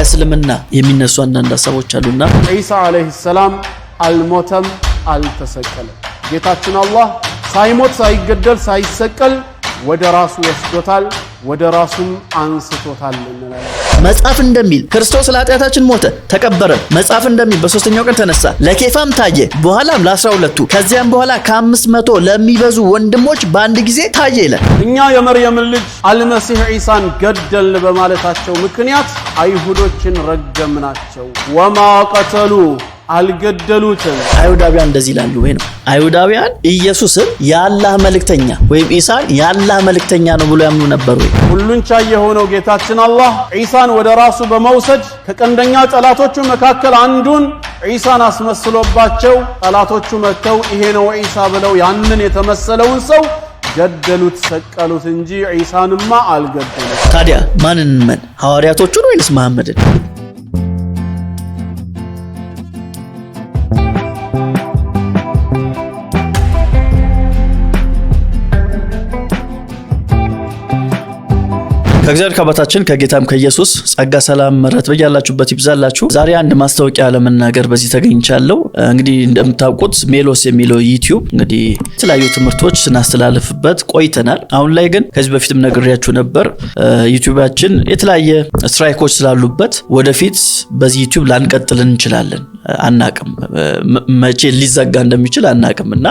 ከእስልምና የሚነሱ አንዳንድ ሐሳቦች አሉና ኢሳ አለይሂ ሰላም አልሞተም አልተሰቀለም። ጌታችን አላህ ሳይሞት ሳይገደል ሳይሰቀል ወደ ራሱ ወስዶታል፣ ወደ ራሱም አንስቶታል እንላለን። መጽሐፍ እንደሚል ክርስቶስ ለኃጢአታችን ሞተ ተቀበረ፣ መጽሐፍ እንደሚል በሶስተኛው ቀን ተነሳ፣ ለኬፋም ታየ፣ በኋላም ለ12ቱ ከዚያም በኋላ ከ500 ለሚበዙ ወንድሞች በአንድ ጊዜ ታየ ይላል። እኛ የመርየም ልጅ አልመሲህ ኢሳን ገደልን በማለታቸው ምክንያት አይሁዶችን ረገምናቸው። ወማ ቀተሉ አልገደሉትም። አይሁዳውያን እንደዚህ ይላሉ ወይ ነው? አይሁዳውያን ኢየሱስን የአላህ መልእክተኛ ወይም ኢሳን የአላህ መልእክተኛ ነው ብሎ ያምኑ ነበር ወይ? ሁሉን ቻይ የሆነው ጌታችን አላህ ኢሳን ወደ ራሱ በመውሰድ ከቀንደኛ ጠላቶቹ መካከል አንዱን ኢሳን አስመስሎባቸው ጠላቶቹ መተው ይሄ ነው ኢሳ ብለው ያንን የተመሰለውን ሰው ገደሉት፣ ሰቀሉት እንጂ ኢሳንማ አልገደሉት። ታዲያ ማንን እንመን? ሐዋርያቶቹን ወይስ መሐመድን? ከእግዚአብሔር ከአባታችን ከጌታም ከኢየሱስ ጸጋ ሰላም ምሕረት በያላችሁበት ይብዛላችሁ። ዛሬ አንድ ማስታወቂያ ለመናገር በዚህ ተገኝቻለሁ። እንግዲህ እንደምታውቁት ሜሎስ የሚለው ዩቲዩብ እንግዲህ የተለያዩ ትምህርቶች ስናስተላልፍበት ቆይተናል። አሁን ላይ ግን ከዚህ በፊትም ነግሬያችሁ ነበር ዩቲዩባችን የተለያየ ስትራይኮች ስላሉበት ወደፊት በዚህ ዩቲዩብ ላንቀጥል እንችላለን። አናቅም መቼ ሊዘጋ እንደሚችል አናቅምና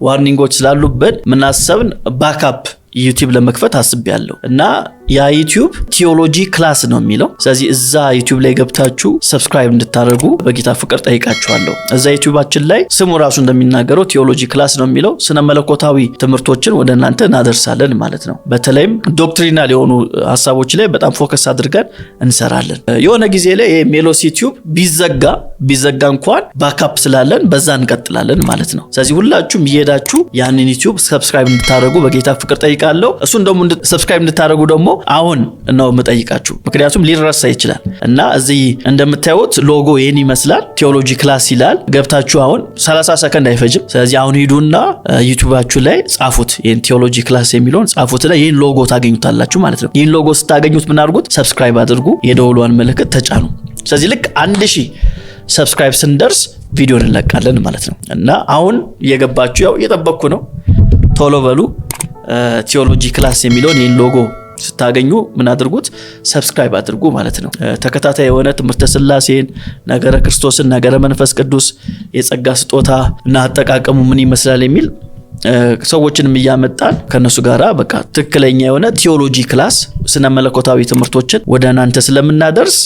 ዋርኒንጎች ስላሉበት ምናሰብን ባካፕ ዩቲዩብ ለመክፈት አስቤያለሁ እና ያ ዩቲዩብ ቲዮሎጂ ክላስ ነው የሚለው። ስለዚህ እዛ ዩቲዩብ ላይ ገብታችሁ ሰብስክራይብ እንድታደርጉ በጌታ ፍቅር ጠይቃችኋለሁ። እዛ ዩቲዩባችን ላይ ስሙ ራሱ እንደሚናገረው ቲዮሎጂ ክላስ ነው የሚለው። ስነ መለኮታዊ ትምህርቶችን ወደ እናንተ እናደርሳለን ማለት ነው። በተለይም ዶክትሪናል የሆኑ ሐሳቦች ላይ በጣም ፎከስ አድርገን እንሰራለን። የሆነ ጊዜ ላይ ይሄ ሜሎስ ዩቲዩብ ቢዘጋ እንኳን ባካፕ ስላለን በዛ እንቀጥላለን ማለት ነው። ስለዚህ ሁላችሁም እየሄዳችሁ ያንን ዩቲዩብ ሰብስክራይብ እንድታደርጉ በጌታ ፍቅር ጠይቃለሁ። እሱን ደግሞ ሰብስክራይብ እንድታደርጉ ደግሞ አሁን ነው የምጠይቃችሁ፣ ምክንያቱም ሊረሳ ይችላል እና እዚህ እንደምታዩት ሎጎ ይሄን ይመስላል። ቲዮሎጂ ክላስ ይላል። ገብታችሁ አሁን 30 ሰከንድ አይፈጅም። ስለዚህ አሁን ሂዱና ዩቲዩባችሁ ላይ ጻፉት፣ ይሄን ቲዮሎጂ ክላስ የሚለውን ጻፉትና ይሄን ሎጎ ታገኙታላችሁ ማለት ነው። ይሄን ሎጎ ስታገኙት ምን አድርጉት? ሰብስክራይብ አድርጉ፣ የደወሏን ምልክት ተጫኑ። ስለዚህ ልክ 1000 ሰብስክራይብ ስንደርስ ቪዲዮ እንለቃለን ማለት ነው እና አሁን እየገባችሁ ያው እየጠበቅኩ ነው። ቶሎ በሉ። ቲዮሎጂ ክላስ የሚለውን ይሄን ሎጎ ስታገኙ ምን አድርጉት? ሰብስክራይብ አድርጉ ማለት ነው። ተከታታይ የሆነ ትምህርተ ሥላሴን፣ ነገረ ክርስቶስን፣ ነገረ መንፈስ ቅዱስ፣ የጸጋ ስጦታ እና አጠቃቀሙ ምን ይመስላል የሚል ሰዎችንም እያመጣን ከነሱ ጋራ በቃ ትክክለኛ የሆነ ቲዮሎጂ ክላስ ስነ መለኮታዊ ትምህርቶችን ወደ እናንተ ስለምናደርስ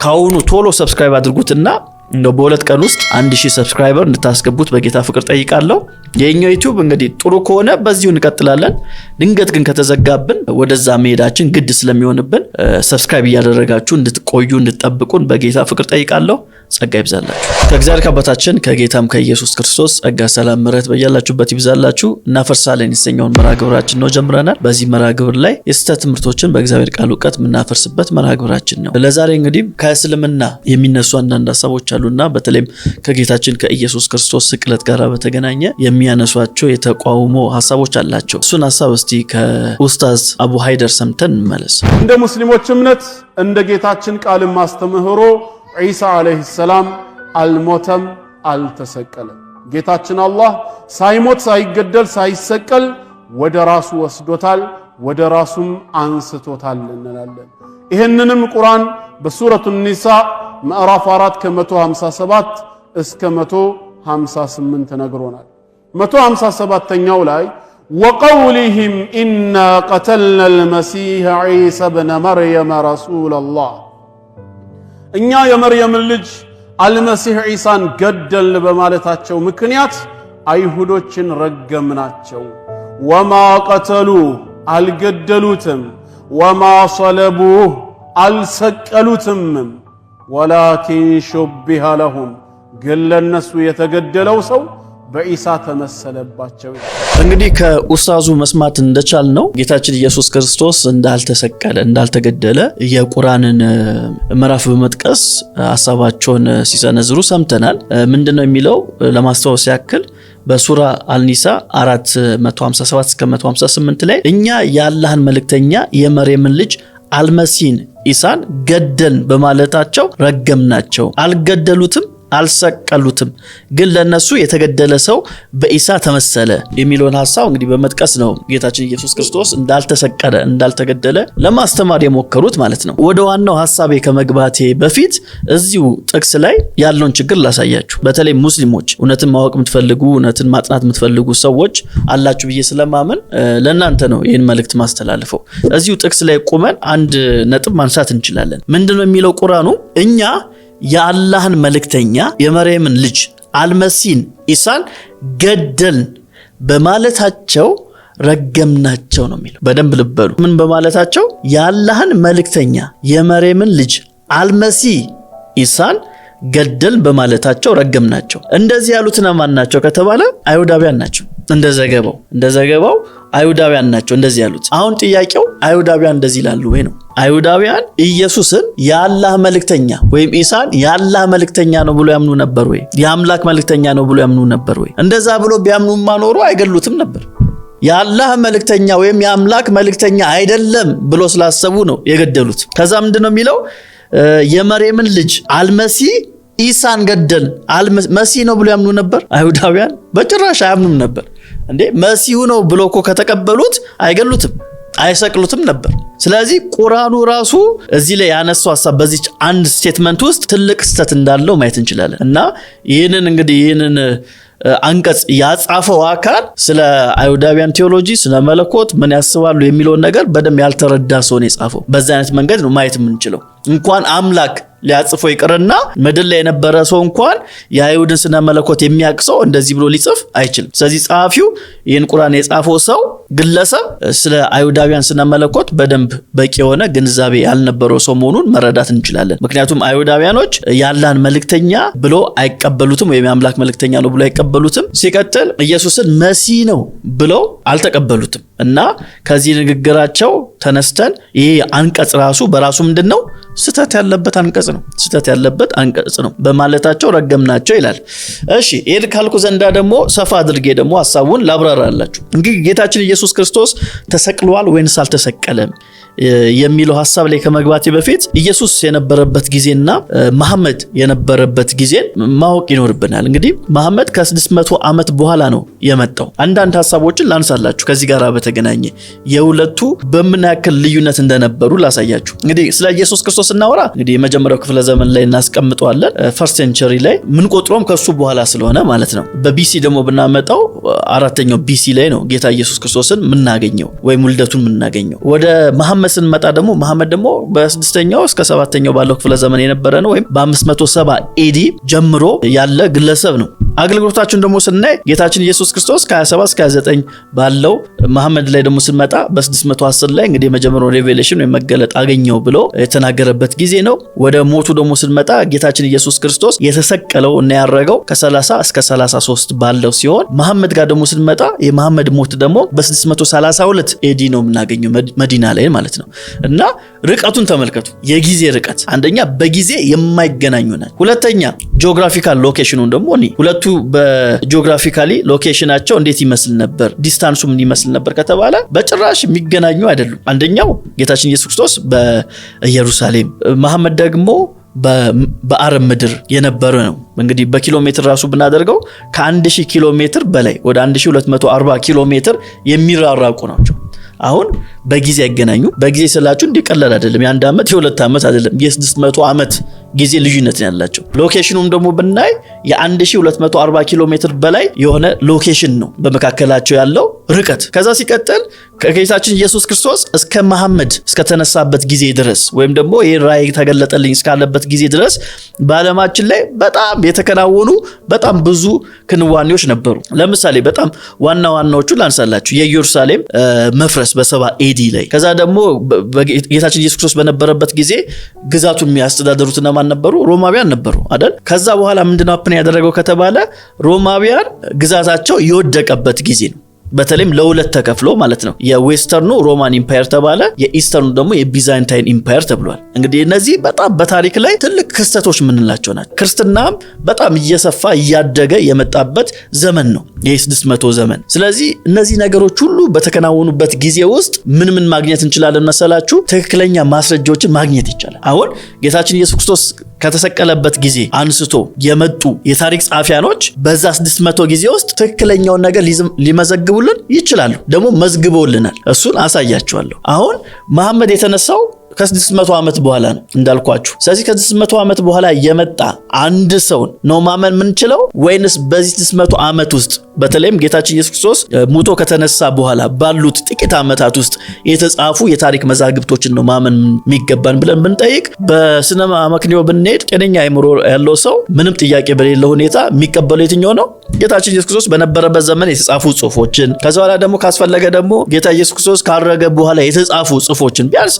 ካሁኑ ቶሎ ሰብስክራይብ አድርጉትና እንደው በሁለት ቀን ውስጥ 1000 ሰብስክራይበር እንድታስገቡት በጌታ ፍቅር ጠይቃለሁ። የኛው ዩቲዩብ እንግዲህ ጥሩ ከሆነ በዚሁ እንቀጥላለን። ድንገት ግን ከተዘጋብን ወደዛ መሄዳችን ግድ ስለሚሆንብን ሰብስክራይብ እያደረጋችሁ እንድትቆዩ እንድትጠብቁን በጌታ ፍቅር ጠይቃለሁ። ጸጋ ይብዛላችሁ። ከእግዚአብሔር ከአባታችን ከጌታም ከኢየሱስ ክርስቶስ ጸጋ ሰላም ምሕረት በያላችሁበት ይብዛላችሁ። እናፈርሳለን የተሰኘውን መርሃ ግብራችን ነው ጀምረናል። በዚህ መርሃ ግብር ላይ የስህተት ትምህርቶችን በእግዚአብሔር ቃል ዕውቀት የምናፈርስበት መርሃ ግብራችን ነው። ለዛሬ እንግዲህ ከእስልምና የሚነሱ አንዳንድ ሐሳቦች አሉና በተለይም ከጌታችን ከኢየሱስ ክርስቶስ ስቅለት ጋር በተገናኘ የሚያነሷቸው የተቃውሞ ሐሳቦች አላቸው። እሱን ሐሳብ እስቲ ከኡስታዝ አቡ ሃይደር ሰምተን እንመለስ። እንደ ሙስሊሞች እምነት እንደ ጌታችን ቃል ማስተምህሮ ኢሳ አለይሂ ሰላም አልሞተም አልተሰቀለም። ጌታችን አላህ ሳይሞት ሳይገደል ሳይሰቀል ወደ ራሱ ወስዶታል፣ ወደ ራሱም አንስቶታል እንላለን። ይህንንም ቁርአን በሱረቱ ኒሳ ምዕራፍ 4 ከ157 እስከ 158 ነግሮናል። 157ኛው ላይ ወቀውሊሂም ኢና ቀተልና አልመሲህ ዒሳ ብነ መርየም ረሱለላህ፣ እኛ የመርየምን ልጅ አልመሲህ ዒሳን ገደልን በማለታቸው ምክንያት አይሁዶችን ረገምናቸው። ወማ ቀተሉህ አልገደሉትም፣ ወማ ሰለቡህ አልሰቀሉትም፣ ወላኪን ሹቢሃ ለሁም ግን ለነሱ የተገደለው ሰው በኢሳ ተመሰለባቸው። እንግዲህ ከኡስታዙ መስማት እንደቻልነው ጌታችን ኢየሱስ ክርስቶስ እንዳልተሰቀለ እንዳልተገደለ የቁርአንን ምዕራፍ በመጥቀስ ሐሳባቸውን ሲሰነዝሩ ሰምተናል። ምንድነው የሚለው ለማስተዋወስ ያክል በሱራ አልኒሳ 457 እስከ 158 ላይ እኛ የአላህን መልእክተኛ የመርየምን ልጅ አልመሲህን ኢሳን ገደልን በማለታቸው ረገምናቸው። አልገደሉትም፣ አልሰቀሉትም፣ ግን ለነሱ የተገደለ ሰው በኢሳ ተመሰለ የሚለውን ሐሳብ እንግዲህ በመጥቀስ ነው ጌታችን ኢየሱስ ክርስቶስ እንዳልተሰቀለ እንዳልተገደለ ለማስተማር የሞከሩት ማለት ነው። ወደ ዋናው ሐሳቤ ከመግባቴ በፊት እዚሁ ጥቅስ ላይ ያለውን ችግር ላሳያችሁ። በተለይ ሙስሊሞች እውነትን ማወቅ የምትፈልጉ እውነትን ማጥናት የምትፈልጉ ሰዎች አላችሁ ብዬ ስለማመን ለእናንተ ነው ይህን መልእክት ማስተላልፈው። እዚሁ ጥቅስ ላይ ቁመን አንድ ነጥብ ማንሳት እንችላለን። ምንድነው የሚለው ቁርአኑ? እኛ የአላህን መልእክተኛ የመርየምን ልጅ አልመሲን ኢሳን ገደልን በማለታቸው ረገምናቸው ነው የሚለው። በደንብ ልበሉ። ምን በማለታቸው? የአላህን መልእክተኛ የመርየምን ልጅ አልመሲ ኢሳን ገደልን በማለታቸው ረገምናቸው። እንደዚህ ያሉት ማን ናቸው ከተባለ አይሁዳውያን ናቸው። እንደዘገባው አይሁዳውያን ናቸው እንደዚህ ያሉት። አሁን ጥያቄው አይሁዳውያን እንደዚህ ይላሉ ወይ ነው? አይሁዳውያን ኢየሱስን የአላህ መልእክተኛ ወይም ኢሳን የአላህ መልእክተኛ ነው ብሎ ያምኑ ነበር ወይ? የአምላክ መልእክተኛ ነው ብሎ ያምኑ ነበር ወይ? እንደዛ ብሎ ቢያምኑማ ኖሮ አይገሉትም ነበር። የአላህ መልእክተኛ ወይም የአምላክ መልእክተኛ አይደለም ብሎ ስላሰቡ ነው የገደሉት። ከዛ ምንድነው የሚለው? የመርየምን ልጅ አልመሲ ኢሳን ገደል። መሲ ነው ብሎ ያምኑ ነበር አይሁዳውያን? በጭራሽ አያምኑም ነበር። እንዴ መሲሁ ነው ብሎ እኮ ከተቀበሉት አይገሉትም፣ አይሰቅሉትም ነበር። ስለዚህ ቁርአኑ ራሱ እዚህ ላይ ያነሳው ሐሳብ በዚህ አንድ ስቴትመንት ውስጥ ትልቅ ስህተት እንዳለው ማየት እንችላለን። እና ይህንን አንቀጽ ያጻፈው አካል ስለ አይሁዳውያን ቴዎሎጂ ስለ መለኮት ምን ያስባሉ የሚለውን ነገር በደንብ ያልተረዳ ሰው ነው የጻፈው። በዛ አይነት መንገድ ነው ማየት የምንችለው። እንኳን አምላክ ሊያጽፈው ይቅርና ምድር ላይ የነበረ ሰው እንኳን የአይሁድን ስነ መለኮት የሚያቅሰው እንደዚህ ብሎ ሊጽፍ አይችልም። ስለዚህ ጸሐፊው ይህን ቁርአን የጻፈው ሰው ግለሰብ ስለ አይሁዳውያን ስነ መለኮት በደንብ በቂ የሆነ ግንዛቤ ያልነበረው ሰው መሆኑን መረዳት እንችላለን። ምክንያቱም አይሁዳውያኖች የአላህን መልእክተኛ ብሎ አይቀበሉትም፣ ወይም የአምላክ መልእክተኛ ነው ብሎ አይቀበሉትም። ሲቀጥል ኢየሱስን መሲህ ነው ብለው አልተቀበሉትም። እና ከዚህ ንግግራቸው ተነስተን ይሄ አንቀጽ ራሱ በራሱ ምንድነው? ስተት ያለበት አንቀጽ ነው በማለታቸው ረገምናቸው ይላል። እሺ ይሄን ካልኩ ዘንዳ ደግሞ ሰፋ አድርጌ ደግሞ ሐሳቡን ላብራራላችሁ። እንግዲህ ጌታችን ኢየሱስ ክርስቶስ ተሰቅሏል ወይንስ አልተሰቀለም የሚለው ሐሳብ ላይ ከመግባቴ በፊት ኢየሱስ የነበረበት ጊዜና መሐመድ የነበረበት ጊዜን ማወቅ ይኖርብናል። እንግዲህ መሐመድ ከ600 ዓመት በኋላ ነው የመጣው። አንዳንድ ሐሳቦችን ላንሳላችሁ ከዚህ ጋር በተገናኘ የሁለቱ በምን ያክል ልዩነት እንደነበሩ ላሳያችሁ። እንግዲህ ስለ ኢየሱስ ክርስቶስ እናወራ እንግዲህ የመጀመሪያው ክፍለ ዘመን ላይ እናስቀምጠዋለን። ፈርስት ሴንቸሪ ላይ ምን ቆጥሮም ከሱ በኋላ ስለሆነ ማለት ነው። በቢሲ ደግሞ ብናመጣው 4ኛው ቢሲ ላይ ነው ጌታ ኢየሱስ ክርስቶስን ምናገኘው ወይም ውልደቱን ምናገኘው። ወደ መሐመድ ስንመጣ ደግሞ መሐመድ ደግሞ በ6ኛው እስከ 7ኛው ባለው ክፍለ ዘመን የነበረ ነው፣ ወይም በ570 ኤዲ ጀምሮ ያለ ግለሰብ ነው። አገልግሎታችን ደግሞ ስናይ ጌታችን ኢየሱስ ክርስቶስ ከ27 እስከ 29 ባለው፣ መሐመድ ላይ ደግሞ ስንመጣ በ610 ላይ እንግዲህ የመጀመሪያው ሬቬሌሽን ወይም መገለጥ አገኘው ብሎ የተናገረበት ጊዜ ነው። ወደ ሞቱ ደግሞ ስንመጣ ጌታችን ኢየሱስ ክርስቶስ የተሰቀለው እና ያረገው ከ30 እስከ 33 ባለው ሲሆን፣ መሐመድ ጋር ደግሞ ስንመጣ የመሐመድ ሞት ደግሞ በ632 ኤዲ ነው የምናገኘው መዲና ላይ ማለት ነው። እና ርቀቱን ተመልከቱ። የጊዜ ርቀት አንደኛ በጊዜ የማይገናኙ ናቸው። ሁለተኛ ጂኦግራፊካል ሎኬሽኑን ደግሞ ሁለቱ በጂኦግራፊካሊ ሎኬሽናቸው እንዴት ይመስል ነበር፣ ዲስታንሱ ምን ይመስል ነበር ከተባለ በጭራሽ የሚገናኙ አይደሉም። አንደኛው ጌታችን ኢየሱስ ክርስቶስ በኢየሩሳሌም፣ መሐመድ ደግሞ በአረብ ምድር የነበረ ነው። እንግዲህ በኪሎ ሜትር ራሱ ብናደርገው ከ1000 ኪሎ ሜትር በላይ ወደ 1240 ኪሎ ሜትር የሚራራቁ ናቸው። አሁን በጊዜ አይገናኙ። በጊዜ ስላችሁ እንዲቀላል አይደለም። የ1 ዓመት የ2 ዓመት አይደለም፣ የ600 ዓመት ጊዜ ልዩነት ያላቸው። ሎኬሽኑም ደግሞ ብናይ የ1240 ኪሎ ሜትር በላይ የሆነ ሎኬሽን ነው በመካከላቸው ያለው ርቀት። ከዛ ሲቀጥል ከጌታችን ኢየሱስ ክርስቶስ እስከ መሐመድ እስከተነሳበት ጊዜ ድረስ ወይም ደግሞ ይሄ ራእይ ተገለጠልኝ እስካለበት ጊዜ ድረስ በዓለማችን ላይ በጣም የተከናወኑ በጣም ብዙ ክንዋኔዎች ነበሩ። ለምሳሌ በጣም ዋናዎቹ ላንሳላችሁ። የኢየሩሳሌም መፍረስ በ70 ኤዲ ላይ፣ ከዛ ደግሞ ጌታችን ኢየሱስ ክርስቶስ በነበረበት ጊዜ ግዛቱን የሚያስተዳድሩት እነማን ነበሩ? ሮማውያን ነበሩ አይደል? ከዛ በኋላ ምንድነው አፕን ያደረገው ከተባለ ሮማውያን ግዛታቸው የወደቀበት ጊዜ ነው። በተለይም ለሁለት ተከፍሎ ማለት ነው። የዌስተርኑ ሮማን ኢምፓየር ተባለ፣ የኢስተርኑ ደግሞ የቢዛንታይን ኢምፓየር ተብሏል። እንግዲህ እነዚህ በጣም በታሪክ ላይ ትልቅ ክስተቶች የምንላቸው ናቸው። ክርስትናም በጣም እየሰፋ እያደገ የመጣበት ዘመን ነው ይህ 600 ዘመን። ስለዚህ እነዚህ ነገሮች ሁሉ በተከናወኑበት ጊዜ ውስጥ ምን ማግኘት እንችላለን መሰላችሁ? ትክክለኛ ማስረጃዎችን ማግኘት ይቻላል። አሁን ጌታችን ኢየሱስ ክርስቶስ ከተሰቀለበት ጊዜ አንስቶ የመጡ የታሪክ ጸሐፊያኖች በዛ 600 ጊዜ ውስጥ ትክክለኛውን ነገር ሊመዘግቡልን ይችላሉ። ደግሞ መዝግበውልናል። እሱን አሳያችኋለሁ። አሁን መሐመድ የተነሳው ከ600 ዓመት በኋላ ነው እንዳልኳችሁ። ስለዚህ ከ600 ዓመት በኋላ የመጣ አንድ ሰውን ነው ማመን የምንችለው ወይንስ በዚህ 600 ዓመት ውስጥ በተለይም ጌታችን ኢየሱስ ክርስቶስ ሙቶ ከተነሳ በኋላ ባሉት ጥቂት ዓመታት ውስጥ የተጻፉ የታሪክ መዛግብቶችን ነው ማመን የሚገባን ብለን ብንጠይቅ፣ በስነ አመክንዮ ብንሄድ ጤነኛ አእምሮ ያለው ሰው ምንም ጥያቄ በሌለው ሁኔታ የሚቀበለው የትኛው ነው? ጌታችን ኢየሱስ ክርስቶስ በነበረበት ዘመን የተጻፉ ጽሑፎችን፣ ከዛ በኋላ ደግሞ ካስፈለገ ደግሞ ጌታ ኢየሱስ ክርስቶስ ካረገ በኋላ የተጻፉ ጽሑፎችን ቢያንስ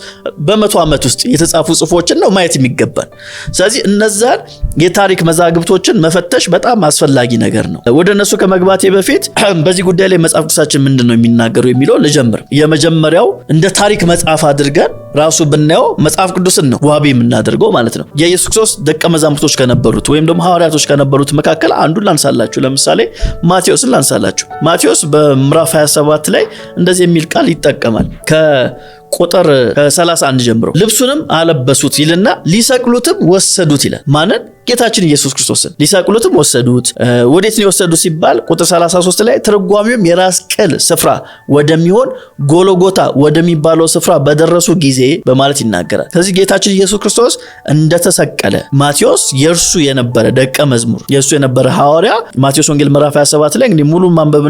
በ100 ዓመት ውስጥ የተጻፉ ጽሑፎችን ነው ማየት የሚገባን። ስለዚህ እነዛን የታሪክ መዛግብቶችን መፈተሽ በጣም አስፈላጊ ነገር ነው። ወደ እነሱ ከመግባቴ በፊት በዚህ ጉዳይ ላይ መጽሐፍ ቅዱሳችን ምንድነው የሚናገረው የሚለው ልጀምር። የመጀመሪያው እንደ ታሪክ መጽሐፍ አድርገን ራሱ ብናየው መጽሐፍ ቅዱስን ነው ዋቢ የምናደርገው ማለት ነው። የኢየሱስ ክርስቶስ ደቀ መዛሙርቶች ከነበሩት ወይም ደግሞ ሐዋርያቶች ከነበሩት መካከል አንዱን ላንሳላችሁ። ለምሳሌ ማቴዎስን ላንሳላችሁ። ማቴዎስ በምዕራፍ 27 ላይ እንደዚህ የሚል ቃል ይጠቀማል። ቁጥር 31 ጀምሮ ልብሱንም አለበሱት ይልና ሊሰቅሉትም ወሰዱት ይላል። ማንን? ጌታችን ኢየሱስ ክርስቶስን ሊሰቅሉትም ወሰዱት። ወዴት ነው የወሰዱት ሲባል ቁጥር 33 ላይ ትርጓሜውም የራስ ቅል ስፍራ ወደሚሆን ጎልጎታ ወደሚባለው ስፍራ በደረሱ ጊዜ በማለት ይናገራል። ስለዚህ ጌታችን ኢየሱስ ክርስቶስ እንደተሰቀለ ማቴዎስ የእርሱ የነበረ ደቀ መዝሙር የእሱ የነበረ ሐዋርያ ማቴዎስ ወንጌል ምዕራፍ 27 ላይ እንግዲህ ሙሉን ማንበብ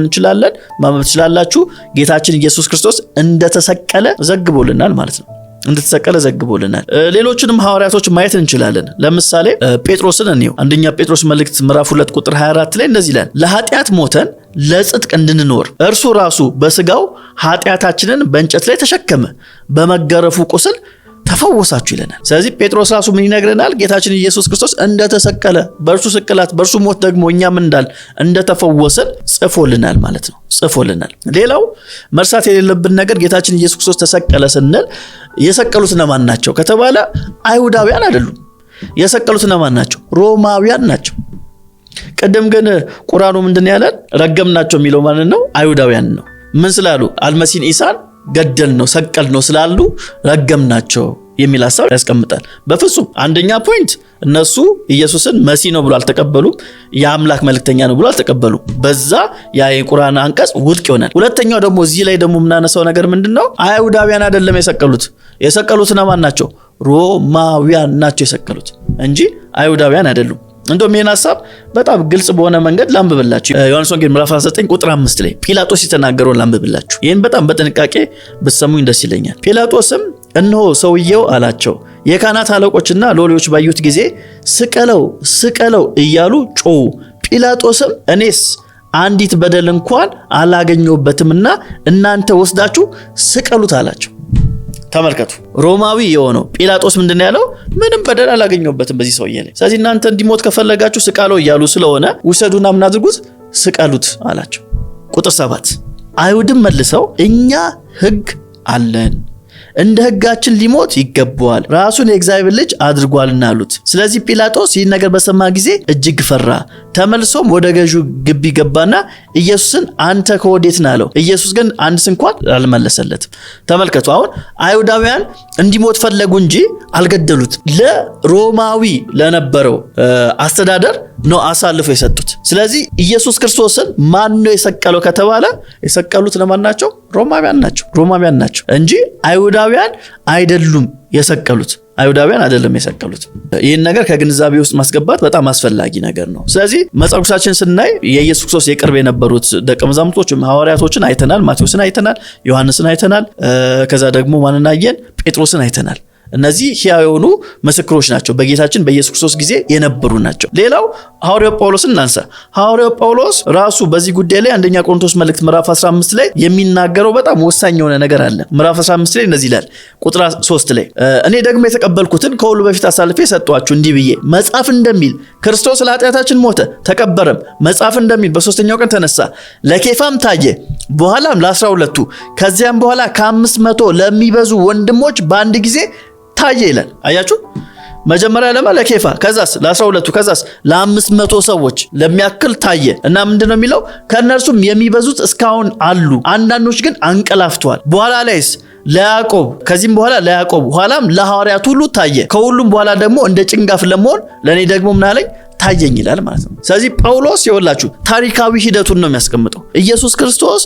ትችላላችሁ። ጌታችን ኢየሱስ ክርስቶስ እንደተሰቀለ ዘግቦልናል ማለት ነው። እንደተሰቀለ ዘግቦልናል። ሌሎችንም ሐዋርያቶች ማየት እንችላለን። ለምሳሌ ጴጥሮስን እንየው። አንደኛ ጴጥሮስ መልእክት ምዕራፍ 2 ቁጥር 24 ላይ እንደዚህ ይላል፣ ለኃጢአት ሞተን ለጽድቅ እንድንኖር እርሱ ራሱ በስጋው ኃጢአታችንን በእንጨት ላይ ተሸከመ፣ በመገረፉ ቁስል ተፈወሳችሁ ይለናል። ስለዚህ ጴጥሮስ ራሱ ምን ይነግረናል? ጌታችን ኢየሱስ ክርስቶስ እንደተሰቀለ በእርሱ ስቅላት በእርሱ ሞት ደግሞ እኛም እንደተፈወሰን ጽፎልናል ማለት ነው። ጽፎልናል። ሌላው መርሳት የሌለብን ነገር ጌታችን ኢየሱስ ክርስቶስ ተሰቀለ ስንል የሰቀሉት እነማን ናቸው ከተባለ አይሁዳውያን አይደሉም። የሰቀሉት እነማን ናቸው? ሮማውያን ናቸው። ቀደም ግን ቁርአኑ ምንድን ያለን? ረገምናቸው የሚለው ማለት ነው አይሁዳውያን ነው። ምን ስላሉ? አልመሲን ኢሳን ገደል ነው ሰቀል ነው ስላሉ ረገምናቸው የሚል ሐሳብ ያስቀምጣል። በፍጹም አንደኛ ፖይንት እነሱ ኢየሱስን መሲህ ነው ብሎ አልተቀበሉም። የአምላክ መልእክተኛ ነው ብሎ አልተቀበሉም። በዛ የቁርአን አንቀጽ ውድቅ ይሆናል። ሁለተኛው ደግሞ እዚህ ላይ ደግሞ የምናነሳው ነገር ምንድነው? አይሁዳውያን አይደለም የሰቀሉት። የሰቀሉት እነማን ናቸው? ሮማውያን ናቸው የሰቀሉት እንጂ አይሁዳውያን አይደሉም። እንደውም ይህን ሐሳብ በጣም ግልጽ በሆነ መንገድ ላንብብላችሁ። ዮሐንስ ወንጌል ምዕራፍ 19 ቁጥር 5 ላይ ጲላጦስ የተናገረውን ላንብብላችሁ። ይህን በጣም በጥንቃቄ ብትሰሙኝ ደስ ይለኛል። ጲላጦስም እነሆ ሰውየው አላቸው። የካህናት አለቆችና ሎሌዎች ባዩት ጊዜ ስቀለው ስቀለው እያሉ ጮሁ። ጲላጦስም እኔስ አንዲት በደል እንኳን አላገኘሁበትምና እናንተ ወስዳችሁ ስቀሉት አላቸው። ተመልከቱ፣ ሮማዊ የሆነው ጲላጦስ ምንድነው ያለው? ምንም በደል አላገኘሁበትም በዚህ ሰውዬ ላይ። ስለዚህ እናንተ እንዲሞት ከፈለጋችሁ ስቀለው እያሉ ስለሆነ ውሰዱና ምን አድርጉት? ስቀሉት አላቸው። ቁጥር 7 አይሁድም መልሰው እኛ ሕግ አለን፣ እንደ ሕጋችን ሊሞት ይገባዋል፣ ራሱን የእግዚአብሔር ልጅ አድርጓልና አሉት። ስለዚህ ጲላጦስ ይህን ነገር በሰማ ጊዜ እጅግ ፈራ። ተመልሶም ወደ ገዢው ግቢ ገባና ኢየሱስን አንተ ከወዴት ነህ አለው። ኢየሱስ ግን አንድስ እንኳን አልመለሰለትም። ተመልከቱ፣ አሁን አይሁዳውያን እንዲሞት ፈለጉ እንጂ አልገደሉት። ለሮማዊ ለነበረው አስተዳደር ነው አሳልፎ የሰጡት። ስለዚህ ኢየሱስ ክርስቶስን ማን ነው የሰቀለው ከተባለ የሰቀሉት ለማን ናቸው? ሮማውያን ናቸው እንጂ አይሁዳውያን አይደሉም የሰቀሉት። አይሁዳውያን አይደለም የሰቀሉት። ይህን ነገር ከግንዛቤ ውስጥ ማስገባት በጣም አስፈላጊ ነገር ነው። ስለዚህ መጽሐፍ ቅዱሳችን ስናይ የኢየሱስ ክርስቶስ የቅርብ የነበሩት ደቀ መዛሙርቶች ሐዋርያቶችን አይተናል። ማቴዎስን አይተናል፣ ዮሐንስን አይተናል። ከዛ ደግሞ ማንን አየን? ጴጥሮስን አይተናል። እነዚህ ሕያው የሆኑ ምስክሮች ናቸው፣ በጌታችን በኢየሱስ ክርስቶስ ጊዜ የነበሩ ናቸው። ሌላው ሐዋርያው ጳውሎስን እናንሳ። ሐዋርያው ጳውሎስ ራሱ በዚህ ጉዳይ ላይ አንደኛ ቆሮንቶስ መልእክት ምዕራፍ 15 ላይ የሚናገረው በጣም ወሳኝ የሆነ ነገር አለ። ምዕራፍ 15 ላይ እንደዚህ ይላል ቁጥር 3 ላይ እኔ ደግሞ የተቀበልኩትን ከሁሉ በፊት አሳልፌ ሰጠኋችሁ እንዲህ ብዬ መጽሐፍ እንደሚል ክርስቶስ ለኃጢአታችን ሞተ ተቀበረም፣ መጽሐፍ እንደሚል በሶስተኛው ቀን ተነሳ፣ ለኬፋም ታየ፣ በኋላም ለ12ቱ፣ ከዚያም በኋላ ከ500 ለሚበዙ ወንድሞች በአንድ ጊዜ ታየ ይላል። አያችሁ፣ መጀመሪያ ለኬፋ፣ ከዛስ ለ12ቱ፣ ከዛስ ለ500 ሰዎች ለሚያክል ታየ እና ምንድነው የሚለው? ከነርሱም የሚበዙት እስካሁን አሉ፣ አንዳንዶች ግን አንቀላፍተዋል። በኋላ ላይስ ለያዕቆብ፣ ከዚህም በኋላ ለያዕቆብ፣ ኋላም ለሐዋርያት ሁሉ ታየ። ከሁሉም በኋላ ደግሞ እንደ ጭንጋፍ ለመሆን ለኔ ደግሞ ምን አለኝ? ታየኝ ይላል ማለት ነው። ስለዚህ ጳውሎስ ይወላችሁ ታሪካዊ ሂደቱን ነው የሚያስቀምጠው። ኢየሱስ ክርስቶስ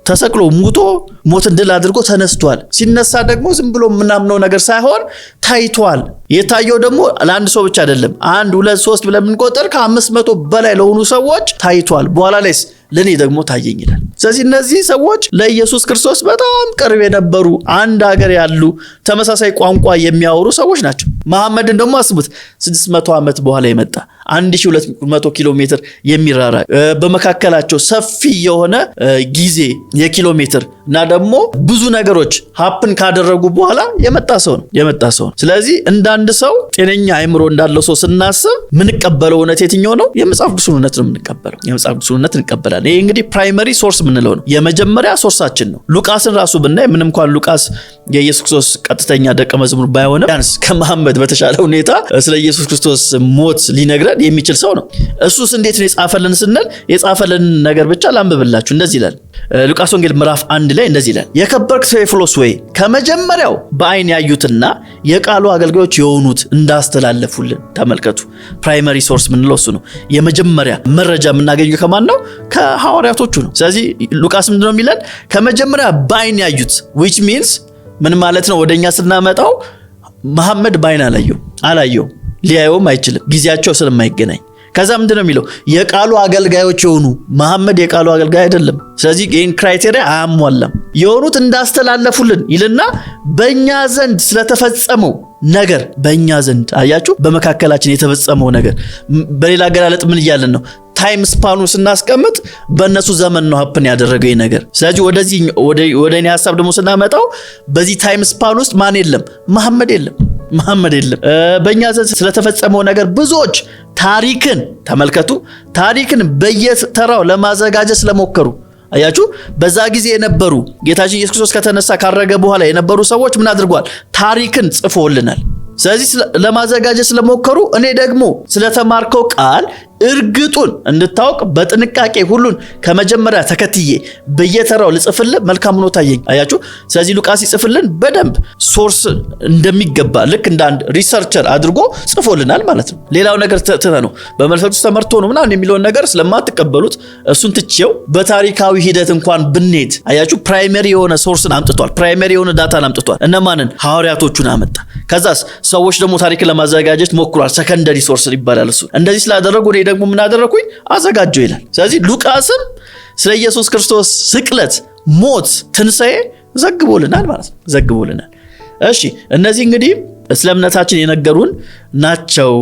ተሰቅሎ ሙቶ ሞትን ድል አድርጎ ተነስቷል። ሲነሳ ደግሞ ዝም ብሎ ምናምነው ነገር ሳይሆን ታይቷል። የታየው ደግሞ ለአንድ ሰው ብቻ አይደለም። 1 2 3 ብለን ብንቆጥር ከ500 በላይ ለሆኑ ሰዎች ታይቷል። በኋላ ላይስ ለኔ ደግሞ ታየኝ ይላል። ስለዚህ እነዚህ ሰዎች ለኢየሱስ ክርስቶስ በጣም ቅርብ የነበሩ፣ አንድ ሀገር ያሉ፣ ተመሳሳይ ቋንቋ የሚያወሩ ሰዎች ናቸው። መሐመድን ደግሞ አስቡት፣ 600 ዓመት በኋላ የመጣ 1200 ኪሎ ሜትር የሚራራቅ በመካከላቸው ሰፊ የሆነ ጊዜ የኪሎ ሜትር እና ደግሞ ብዙ ነገሮች ሀፕን ካደረጉ በኋላ የመጣ ሰው ነው። ስለዚህ እንዳንድ ሰው ጤነኛ አእምሮ እንዳለው ሰው ስናስብ ምንቀበለው እውነት የትኛው ነው? የመጽሐፍ ቅዱስ እውነት ነው የምንቀበለው። የመጽሐፍ ቅዱስ እውነት እንቀበላለን። ይሄ እንግዲህ ፕራይመሪ ሶርስ የምንለው ነው፣ የመጀመሪያ ሶርሳችን ነው። ሉቃስን ራሱ ብናይ ምንም እንኳን ሉቃስ የኢየሱስ ክርስቶስ ቀጥተኛ ደቀ መዝሙር ባይሆንም ቢያንስ ከመሐመድ በተሻለ ሁኔታ ስለ ኢየሱስ ክርስቶስ ሞት ሊነግረን የሚችል ሰው ነው። እሱስ እንዴት ነው የጻፈልን ስንል የጻፈልን ነገር ብቻ ላንብብላችሁ። እንደዚህ ይላል ሉቃስ ወንጌል ምዕራፍ 1 ላይ እንደዚህ ይላል፣ የከበርክ ቴዎፍሎስ ወይ ከመጀመሪያው በአይን ያዩትና የቃሉ አገልጋዮች የሆኑት እንዳስተላለፉልን። ተመልከቱ፣ ፕራይመሪ ሶርስ ምንለው እሱ ነው። የመጀመሪያ መረጃ የምናገኘው ከማን ነው? ከሐዋርያቶቹ ነው። ስለዚህ ሉቃስ ምንድነው የሚለን? ከመጀመሪያ በአይን ያዩት which means ምን ማለት ነው? ወደኛ ስናመጣው መሐመድ በአይን አላየው፣ ሊያየውም አይችልም ጊዜያቸው ስለማይገናኝ። ከዛ ምንድነው የሚለው? የቃሉ አገልጋዮች የሆኑ። መሐመድ የቃሉ አገልጋይ አይደለም። ስለዚህ ይህን ክራይቴሪያ አያሟላም። የሆኑት እንዳስተላለፉልን ይልና በእኛ ዘንድ ስለተፈጸመው ነገር፣ በእኛ ዘንድ አያችሁ፣ በመካከላችን የተፈጸመው ነገር። በሌላ አገላለጥ ምን እያለን ነው? ታይም ስፓኑ ስናስቀምጥ በእነሱ ዘመን ነው ሀፕን ያደረገው ይህ ነገር። ስለዚህ ወደ እኔ ሀሳብ ደግሞ ስናመጣው በዚህ ታይም ስፓን ውስጥ ማን የለም? መሐመድ የለም። በእኛ ዘንድ ስለተፈጸመው ነገር ብዙዎች ታሪክን፣ ተመልከቱ፣ ታሪክን በየተራው ለማዘጋጀት ስለሞከሩ። አያችሁ፣ በዛ ጊዜ የነበሩ ጌታችን ኢየሱስ ክርስቶስ ከተነሳ ካረገ በኋላ የነበሩ ሰዎች ምን አድርጓል? ታሪክን ጽፎልናል። ስለዚህ ለማዘጋጀት ስለሞከሩ እኔ ደግሞ ስለተማርከው ቃል እርግጡን እንድታውቅ በጥንቃቄ ሁሉን ከመጀመሪያ ተከትዬ በየተራው ልጽፍልህ መልካም ሆኖ ታየኝ። አያችሁ፣ ስለዚህ ሉቃስ ይጽፍልን በደንብ ሶርስ እንደሚገባ ልክ እንደ አንድ ሪሰርቸር አድርጎ ጽፎልናል ማለት ነው። ሌላው ነገር ትተ ነው በመልፈቱ ተመርቶ ነው ምናምን የሚለውን ነገር ስለማትቀበሉት እሱን ትቼው በታሪካዊ ሂደት እንኳን ብንሄድ፣ አያችሁ፣ ፕራይመሪ የሆነ ሶርስን አምጥቷል። ፕራይመሪ የሆነ ዳታን አምጥቷል። እነማንን? ሐዋርያቶቹን አመጣ። ከዛስ ሰዎች ደግሞ ታሪክን ለማዘጋጀት ሞክሯል። ሰከንደሪ ሶርስ ይባላል እሱ። እንደዚህ ስላደረጉ እኔ ደግሞ ምን አደረኩኝ? አዘጋጀው ይላል። ስለዚህ ሉቃስም ስለ ኢየሱስ ክርስቶስ ስቅለት፣ ሞት፣ ትንሣኤ ዘግቦልናል ማለት ነው። ዘግቦልናል። እሺ፣ እነዚህ እንግዲህ ስለ እምነታችን የነገሩን ናቸው።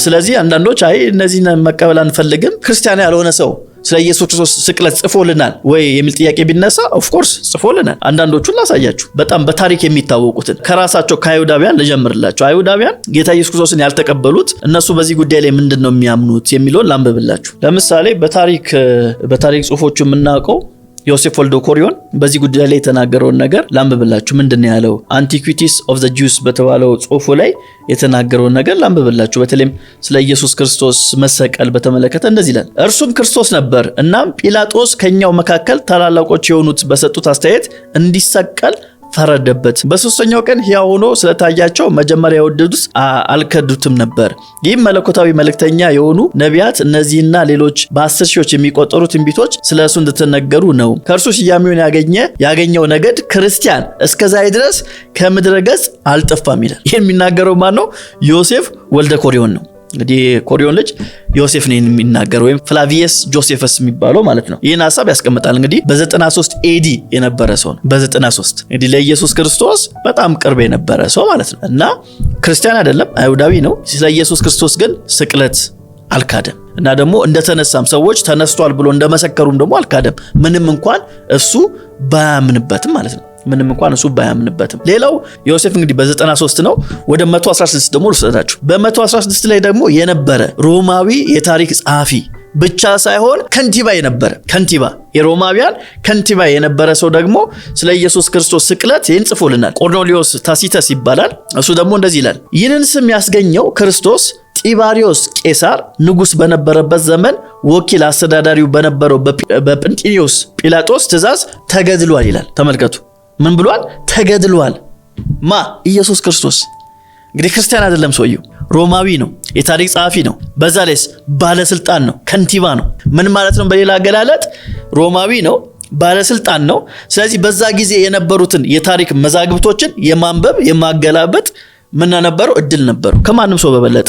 ስለዚህ አንዳንዶች አይ እነዚህን መቀበል አንፈልግም፣ ክርስቲያን ያልሆነ ሰው ስለ ኢየሱስ ክርስቶስ ስቅለት ጽፎልናል ወይ የሚል ጥያቄ ቢነሳ ኦፍ ኮርስ ጽፎልናል። አንዳንዶቹን ላሳያችሁ፣ በጣም በታሪክ የሚታወቁትን ከራሳቸው ከአይሁዳውያን ልጀምርላችሁ። አይሁዳውያን ጌታ ኢየሱስ ክርስቶስን ያልተቀበሉት እነሱ በዚህ ጉዳይ ላይ ምንድነው የሚያምኑት የሚለውን ላንብብላችሁ። ለምሳሌ በታሪክ ጽሁፎቹ የምናውቀው ዮሴፍ ወልደ ኮሪዮን በዚህ ጉዳይ ላይ የተናገረውን ነገር ላንብብላችሁ። ምንድነው ያለው? አንቲኩዊቲስ ኦፍ ዘ ጁስ በተባለው ጽሁፉ ላይ የተናገረውን ነገር ላንብብላችሁ። በተለይም ስለ ኢየሱስ ክርስቶስ መሰቀል በተመለከተ እንደዚህ ይላል። እርሱም ክርስቶስ ነበር። እናም ጲላጦስ ከኛው መካከል ታላላቆች የሆኑት በሰጡት አስተያየት እንዲሰቀል ፈረደበት። በሶስተኛው ቀን ሕያው ሆኖ ስለታያቸው መጀመሪያ የወደዱት አልከዱትም ነበር። ይህም መለኮታዊ መልእክተኛ የሆኑ ነቢያት እነዚህና ሌሎች በ10 ሺዎች የሚቆጠሩ ትንቢቶች ስለ እሱ እንደተነገሩ ነው። ከእርሱ ስያሜውን ያገኘው ነገድ ክርስቲያን እስከዛሬ ድረስ ከምድረ ገጽ አልጠፋም ይላል። ይህን የሚናገረው ማን ነው? ዮሴፍ ወልደ ኮሪዮን ነው። እንግዲህ ኮሪዮን ልጅ ዮሴፍ ነው የሚናገር ወይም ፍላቪየስ ጆሴፈስ የሚባለው ማለት ነው። ይህን ሐሳብ ያስቀምጣል። እንግዲህ በ93 ኤዲ የነበረ ሰው ነው። በ93 እንግዲህ ለኢየሱስ ክርስቶስ በጣም ቅርብ የነበረ ሰው ማለት ነው እና ክርስቲያን አይደለም፣ አይሁዳዊ ነው። ስለ ኢየሱስ ክርስቶስ ግን ስቅለት አልካደም እና ደግሞ እንደተነሳም ሰዎች ተነስቷል ብሎ እንደመሰከሩም ደግሞ አልካደም፣ ምንም እንኳን እሱ ባያምንበትም ማለት ነው። ምንም እንኳን እሱ ባያምንበትም። ሌላው ዮሴፍ እንግዲህ በ93 ነው። ወደ 116 ደግሞ ልሰጣችሁ። በ116 ላይ ደግሞ የነበረ ሮማዊ የታሪክ ጸሐፊ ብቻ ሳይሆን ከንቲባ የነበረ የሮማውያን ከንቲባ የነበረ ሰው ደግሞ ስለ ኢየሱስ ክርስቶስ ስቅለት ይህን ጽፎልናል። ቆርኔሊዮስ ታሲተስ ይባላል። እሱ ደግሞ እንደዚህ ይላል። ይህንን ስም ያስገኘው ክርስቶስ ጢባሪዮስ ቄሳር ንጉስ በነበረበት ዘመን ወኪል አስተዳዳሪው በነበረው በጵንጢዮስ ጲላጦስ ትእዛዝ ተገድሏል ይላል። ተመልከቱ፣ ምን ብሏል? ተገድሏል። ኢየሱስ ክርስቶስ። እንግዲህ ክርስቲያን አይደለም ሰውየው፣ ሮማዊ ነው፣ የታሪክ ጸሐፊ ነው፣ በዛ ላይስ ባለስልጣን ነው፣ ከንቲባ ነው። ምን ማለት ነው? በሌላ አገላለጥ ሮማዊ ነው፣ ባለስልጣን ነው። ስለዚህ በዛ ጊዜ የነበሩትን የታሪክ መዛግብቶችን የማንበብ የማገላበጥ ምን ነበረው? እድል ነበረው ከማንም ሰው በበለጠ፣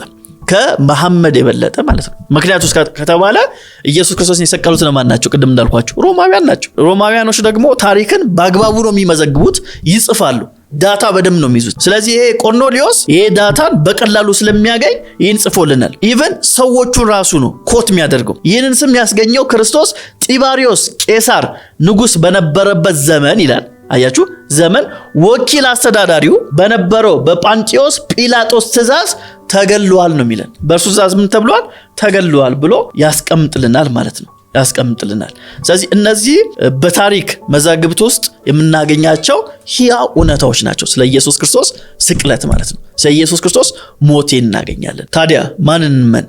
ከመሐመድ የበለጠ ማለት ነው። ምክንያቱስ ከተባለ ኢየሱስ ክርስቶስን የሰቀሉት ለማን ናቸው? ቅድም እንዳልኳቸው ሮማውያን ናቸው። ሮማውያኖች ደግሞ ታሪክን በአግባቡ ነው የሚመዘግቡት፣ ይጽፋሉ፣ ዳታ በደንብ ነው የሚይዙት። ስለዚህ ይሄ ቆርኔሊዮስ ይሄ ዳታን በቀላሉ ስለሚያገኝ ይህን ጽፎልናል። ኢቨን ሰዎቹን ራሱ ነው ኮት የሚያደርገው። ይህንን ስም ያስገኘው ክርስቶስ ጢባሪዮስ ቄሳር ንጉስ በነበረበት ዘመን ይላል። አያችሁ፣ ዘመን ወኪል አስተዳዳሪው በነበረው በጳንጢዮስ ጲላጦስ ትእዛዝ ተገድሏል ነው የሚለን። በእርሱ ትእዛዝ ምን ተብሏል? ተገድሏል ብሎ ያስቀምጥልናል ማለት ነው፣ ያስቀምጥልናል። ስለዚህ እነዚህ በታሪክ መዛግብት ውስጥ የምናገኛቸው ሕያው እውነታዎች ናቸው። ስለ ኢየሱስ ክርስቶስ ስቅለት ማለት ነው፣ ስለ ኢየሱስ ክርስቶስ ሞት እናገኛለን። ታዲያ ማንን እንመን?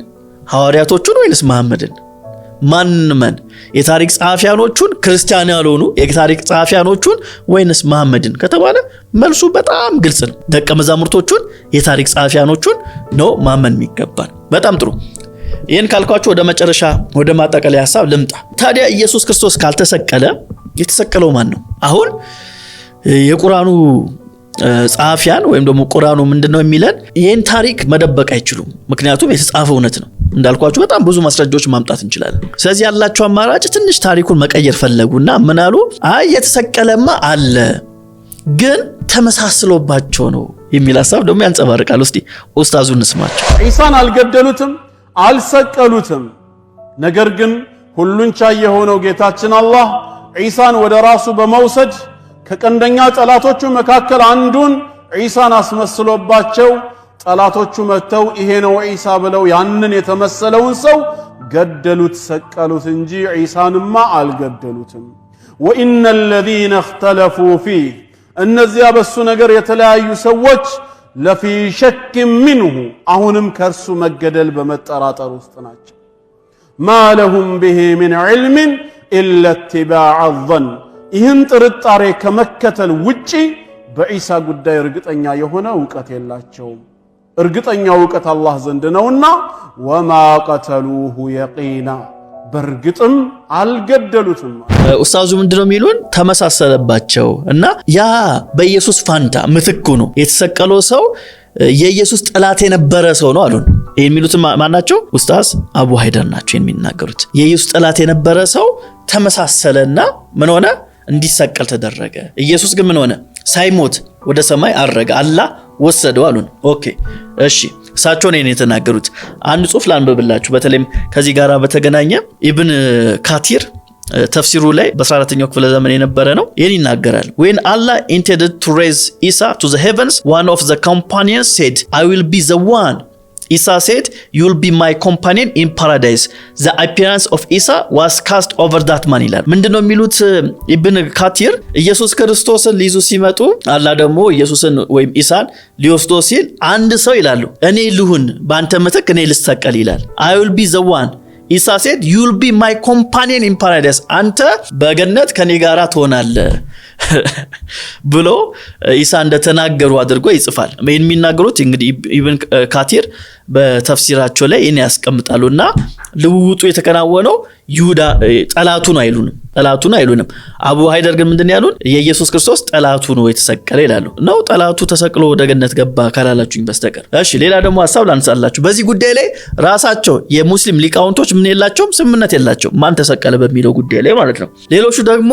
ሐዋርያቶቹን ወይንስ መሐመድን? ማንን እንመን? የታሪክ ጸሐፊያኖቹን፣ ክርስቲያን ያልሆኑ የታሪክ ጸሐፊያኖቹን ወይንስ መሐመድን ከተባለ መልሱ በጣም ግልጽ ነው። ደቀ መዛሙርቶቹን፣ የታሪክ ጸሐፊያኖቹን ነው ማመን የሚገባን። በጣም ጥሩ። ይህን ካልኳችሁ ወደ መጨረሻ ወደ ማጠቃለያ ሐሳብ ልምጣ። ታዲያ ኢየሱስ ክርስቶስ ካልተሰቀለ የተሰቀለው ማን ነው? አሁን የቁርአኑ ጸሐፊያን ወይም ደግሞ ቁርአኑ ምንድነው የሚለን? ይህን ታሪክ መደበቅ አይችሉም፣ ምክንያቱም የተጻፈ እውነት ነው። እንዳልኳችሁ በጣም ብዙ ማስረጃዎች ማምጣት እንችላለን። ስለዚህ ያላቸው አማራጭ ትንሽ ታሪኩን መቀየር ፈለጉና ምን አሉ? አይ የተሰቀለማ አለ ግን ተመሳስሎባቸው ነው የሚል ሐሳብ ደግሞ ያንጸባርቃል። እስቲ ኡስታዙን እንስማቸው። ዒሳን አልገደሉትም፣ አልሰቀሉትም። ነገር ግን ሁሉን ቻይ የሆነው ጌታችን አላህ ዒሳን ወደ ራሱ በመውሰድ ከቀንደኛ ጠላቶቹ መካከል አንዱን ዒሳን አስመስሎባቸው ጠላቶቹ መተው ይሄ ነው ዒሳ ብለው ያንን የተመሰለውን ሰው ገደሉት፣ ሰቀሉት እንጂ ዒሳንማ አልገደሉትም። ወኢነ الذين اختلفوا فيه እነዚያ በሱ ነገር የተለያዩ ሰዎች ለፊ ሸክ منه አሁንም ከርሱ መገደል በመጠራጠር ውስጥ ናቸው። ما لهم به من علم الا اتباع الظن ይህን ጥርጣሬ ከመከተል ውጪ በዒሳ ጉዳይ እርግጠኛ የሆነ ዕውቀት የላቸውም። እርግጠኛው ዕውቀት አላህ ዘንድ ነውና ወማ ቀተሉሁ የቂና በርግጥም አልገደሉትም። ኡስታዙ ምንድነው የሚሉን? ተመሳሰለባቸው እና ያ በኢየሱስ ፋንታ ምትኩ ነው የተሰቀለው ሰው የኢየሱስ ጠላት የነበረ ሰው ነው አሉን። የሚሉት ማናቸው? ኡስታዝ አቡ ሃይደር ናቸው የሚናገሩት። የኢየሱስ ጠላት የነበረ ሰው ተመሳሰለና ምን ሆነ? እንዲሰቀል ተደረገ። ኢየሱስ ግን ምን ሆነ? ሳይሞት ወደ ሰማይ አረገ፣ አላህ ወሰደው አሉን። ኦኬ እሺ፣ እሳቸው ነው የተናገሩት። አንድ ጽሑፍ ላንብብላችሁ፣ በተለይም ከዚህ ጋር በተገናኘ ኢብን ካቲር ተፍሲሩ ላይ በ14ኛው ክፍለ ዘመን የነበረ ነው። ይህን ይናገራል። when Allah intended to raise Isa to the heavens, one of the companions said, I will be the one. Isa said, you will be my companion in paradise. The appearance of Isa was cast over that man ይላል። ምንድነው የሚሉት ኢብን ካቲር? ኢየሱስ ክርስቶስን ሊይዙ ሲመጡ አላህ ደግሞ ኢየሱስን ወይም ኢሳን ሊወስዶ ሲል አንድ ሰው ይላሉ እኔ ልሁን በአንተ ምትክ እኔ ልሰቀል ይላል። I will be the one. Isa said, you will be my companion in paradise. አንተ በገነት ከኔ ጋራ ትሆናለህ ብሎ ኢሳ እንደተናገሩ አድርጎ ይጽፋል። የሚናገሩት እንግዲህ ኢብን ካቲር በተፍሲራቸው ላይ ይሄን ያስቀምጣሉና ልውውጡ የተከናወነው ይሁዳ ጠላቱ ነው አይሉንም። አቡ ሃይደር ግን ምንድን ያሉን የኢየሱስ ክርስቶስ ጠላቱ ነው የተሰቀለ ይላሉ። ነው ጠላቱ ተሰቅሎ ወደ ገነት ገባ ካላላችሁኝ በስተቀር። እሺ ሌላ ደግሞ ሐሳብ ላንሳላችሁ። በዚህ ጉዳይ ላይ ራሳቸው የሙስሊም ሊቃውንቶች ምን የላቸውም ስምምነት የላቸውም ማን ተሰቀለ በሚለው ጉዳይ ላይ ማለት ነው። ሌሎቹ ደግሞ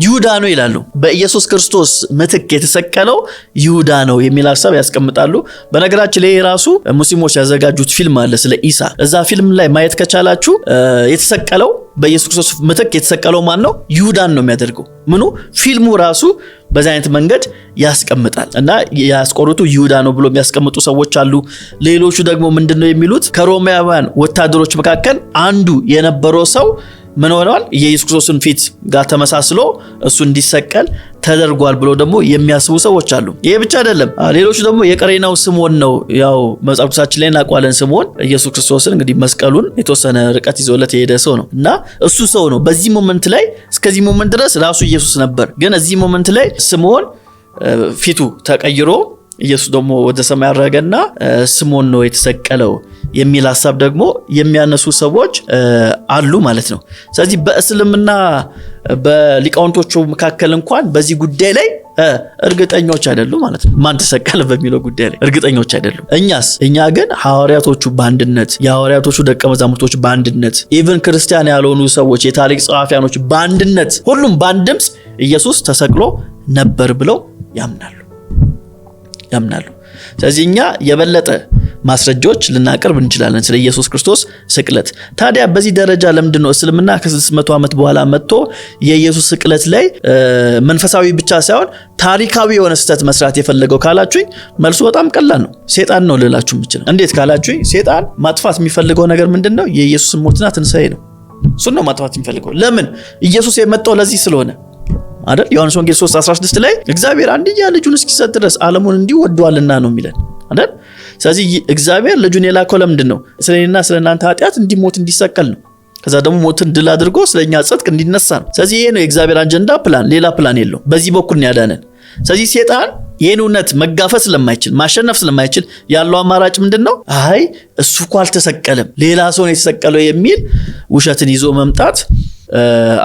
ይሁዳ ነው ይላሉ። በኢየሱስ ክርስቶስ ምትክ የተሰቀለው ይሁዳ ነው የሚል ሐሳብ ያስቀምጣሉ። በነገራችን ላይ ራሱ ሙስሊሞች ያዘጋጁት ፊልም አለ ስለ ኢሳ። እዛ ፊልም ላይ ማየት ከቻላችሁ የተሰቀለው በኢየሱስ ክርስቶስ ምትክ የተሰቀለው ማን ነው? ይሁዳን ነው የሚያደርገው። ምኑ ፊልሙ ራሱ በዚህ አይነት መንገድ ያስቀምጣል እና ያስቆሩቱ ይሁዳ ነው ብሎ የሚያስቀምጡ ሰዎች አሉ። ሌሎቹ ደግሞ ምንድነው የሚሉት ከሮማውያን ወታደሮች መካከል አንዱ የነበረው ሰው ምን ሆነዋል? የኢየሱስ ክርስቶስን ፊት ጋር ተመሳስሎ እሱ እንዲሰቀል ተደርጓል ብሎ ደግሞ የሚያስቡ ሰዎች አሉ። ይሄ ብቻ አይደለም። ሌሎቹ ደግሞ የቀሬናው ስምዖን ነው። ያው መጽሐፍ ቅዱሳችን ላይ እናውቀዋለን። ስምዖን ኢየሱስ ክርስቶስን እንግዲህ መስቀሉን የተወሰነ ርቀት ይዞለት የሄደ ሰው ነው እና እሱ ሰው ነው በዚህ ሞመንት ላይ እስከዚህ ሞመንት ድረስ ራሱ ኢየሱስ ነበር። ግን እዚህ ሞመንት ላይ ስምዖን ፊቱ ተቀይሮ ኢየሱስ ደግሞ ወደ ሰማይ ያረገና ስምዖን ነው የተሰቀለው የሚል ሐሳብ ደግሞ የሚያነሱ ሰዎች አሉ ማለት ነው። ስለዚህ በእስልምና በሊቃውንቶቹ መካከል እንኳን በዚህ ጉዳይ ላይ እርግጠኞች አይደሉም ማለት ነው። ማን ተሰቀለ በሚለው ጉዳይ ላይ እርግጠኞች አይደሉም። እኛ ግን ሐዋርያቶቹ በአንድነት የሐዋርያቶቹ ደቀ መዛሙርቶች በአንድነት ኢቭን ክርስቲያን ያልሆኑ ሰዎች የታሪክ ጸሐፊያኖች በአንድነት ሁሉም በአንድ ድምፅ ኢየሱስ ተሰቅሎ ነበር ብለው ያምናሉ። ስለዚህ እኛ የበለጠ ማስረጃዎች ልናቀርብ እንችላለን ስለ ኢየሱስ ክርስቶስ ስቅለት። ታዲያ በዚህ ደረጃ ለምንድነው እስልምና ከ600 ዓመት በኋላ መጥቶ የኢየሱስ ስቅለት ላይ መንፈሳዊ ብቻ ሳይሆን ታሪካዊ የሆነ ስህተት መስራት የፈለገው ካላችሁኝ መልሱ በጣም ቀላል ነው። ሴጣን ነው ልላችሁ የምችለው። እንዴት ካላችሁኝ ሴጣን ማጥፋት የሚፈልገው ነገር ምንድነው? የኢየሱስ ሞትና ትንሣኤ ነው። እሱን ነው ማጥፋት የሚፈልገው። ለምን? ኢየሱስ የመጣው ለዚህ ስለሆነ አይደል? ዮሐንስ ወንጌል 3:16 ላይ እግዚአብሔር አንድያ ልጁን እስኪሰጥ ድረስ ዓለሙን እንዲወደዋልና ነው የሚለን አይደል? ስለዚህ እግዚአብሔር ልጁን የላከው ለምንድን ነው? ስለኔና ስለናንተ ኃጢአት እንዲሞት እንዲሰቀል ነው። ከዛ ደግሞ ሞትን ድል አድርጎ ስለኛ ጽድቅ እንዲነሳ ነው። ስለዚህ ይሄ ነው የእግዚአብሔር አጀንዳ ፕላን፣ ሌላ ፕላን የለውም። በዚህ በኩል ነው ያዳነን። ስለዚህ ሴጣን ይሄን እውነት መጋፈጥ ስለማይችል ማሸነፍ ስለማይችል ያለው አማራጭ ምንድነው? አይ እሱ እኮ አልተሰቀለም ሌላ ሰው ነው የተሰቀለው የሚል ውሸትን ይዞ መምጣት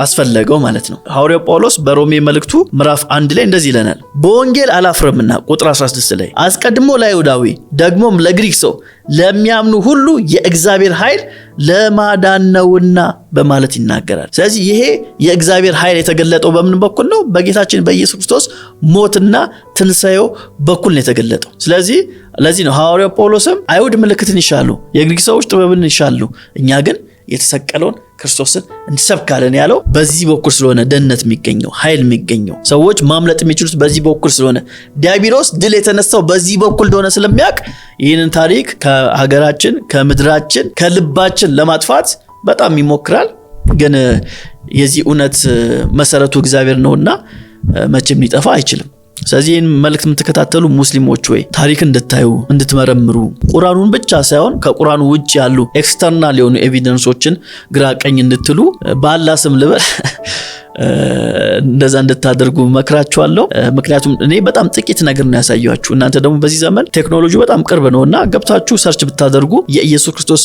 አስፈለገው ማለት ነው። ሐዋርያው ጳውሎስ በሮሜ መልእክቱ ምዕራፍ 1 ላይ እንደዚህ ይለናል። በወንጌል አላፍርምና ቁጥር 16 ላይ አስቀድሞ ለአይሁዳዊ ደግሞም ለግሪክ ሰው ለሚያምኑ ሁሉ የእግዚአብሔር ኃይል ለማዳን ነውና በማለት ይናገራል። ስለዚህ ይሄ የእግዚአብሔር ኃይል የተገለጠው በምን በኩል ነው? በጌታችን በኢየሱስ ክርስቶስ ሞትና ትንሣኤው በኩል ነው የተገለጠው። ስለዚህ ለዚህ ነው ሐዋርያው ጳውሎስም አይሁድ ምልክትን ይሻሉ፣ የግሪክ ሰዎች ጥበብን ይሻሉ፣ እኛ ግን የተሰቀለውን ክርስቶስን እንሰብካለን ያለው በዚህ በኩል ስለሆነ ደህንነት የሚገኘው ኃይል የሚገኘው ሰዎች ማምለጥ የሚችሉት በዚህ በኩል ስለሆነ ዲያብሎስ ድል የተነሳው በዚህ በኩል እንደሆነ ስለሚያውቅ ይህንን ታሪክ ከሀገራችን ከምድራችን ከልባችን ለማጥፋት በጣም ይሞክራል። ግን የዚህ እውነት መሰረቱ እግዚአብሔር ነውና መቼም ሊጠፋ አይችልም። ስለዚህ ይህን መልእክት የምትከታተሉ ሙስሊሞች ወይ ታሪክ እንድታዩ እንድትመረምሩ ቁርአኑን ብቻ ሳይሆን ከቁርአኑ ውጭ ያሉ ኤክስተርናል የሆኑ ኤቪደንሶችን ግራ ቀኝ እንድትሉ በአላህ ስም ልበል እንደዛ እንድታደርጉ መክራችኋለሁ። ምክንያቱም እኔ በጣም ጥቂት ነገር ነው ያሳያችሁ። እናንተ ደግሞ በዚህ ዘመን ቴክኖሎጂ በጣም ቅርብ ነውና ገብታችሁ ሰርች ብታደርጉ የኢየሱስ ክርስቶስ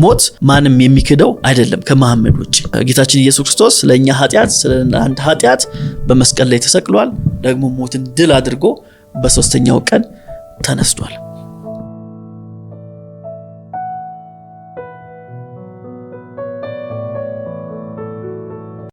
ሞት ማንም የሚክደው አይደለም ከመሐመድ ውጪ። ጌታችን ኢየሱስ ክርስቶስ ስለኛ ኃጢአት ስለናንተ ኃጢአት በመስቀል ላይ ተሰቅሏል። ደግሞ ሞትን ድል አድርጎ በሶስተኛው ቀን ተነስቷል።